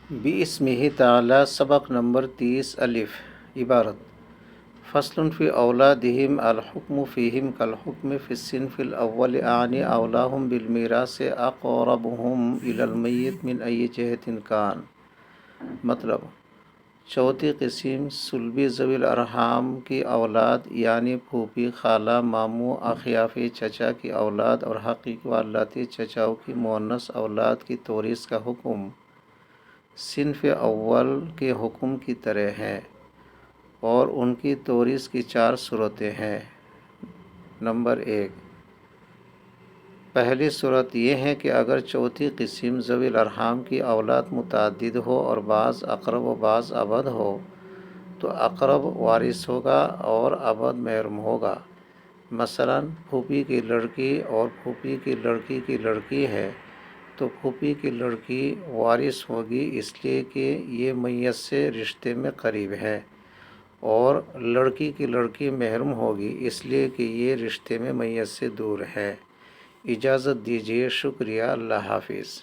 بِاسْمِهِ تعالی سبق نمبر 30 الف عبارت فصل فی اولادہم الحکم فیہم کالحکم فی الصنف الاول اعنی اولاہم بالمیراث اقربہم الی المیت من ای جہت کان۔ مطلب چوتھی قسم صلبی ذوی الارحام کی اولاد یعنی پھوپھی، خالہ، ماموں، اخیافی چچا کی اولاد اور حقیقی والداتی چچاؤں کی مؤنث اولاد کی توریث کا حکم صنف اول کے حکم کی طرح ہے، اور ان کی توریث کی 4 صورتیں ہیں۔ نمبر 1، پہلی صورت یہ ہے کہ اگر چوتھی قسم ذوی الارحام کی اولاد متعدد ہو اور بعض اقرب و بعض ابعد ہو تو اقرب وارث ہوگا اور ابعد محروم ہوگا۔ مثلا پھوپھی کی لڑکی اور پھوپھی کی لڑکی کی لڑکی ہے تو پھوپھی کی لڑکی وارث ہوگی اس لیے کہ یہ میت سے رشتے میں قریب ہے، اور لڑکی کی لڑکی محروم ہوگی اس لیے کہ یہ رشتے میں میت سے دور ہے۔ اجازت دیجیے، شکریہ، اللہ حافظ۔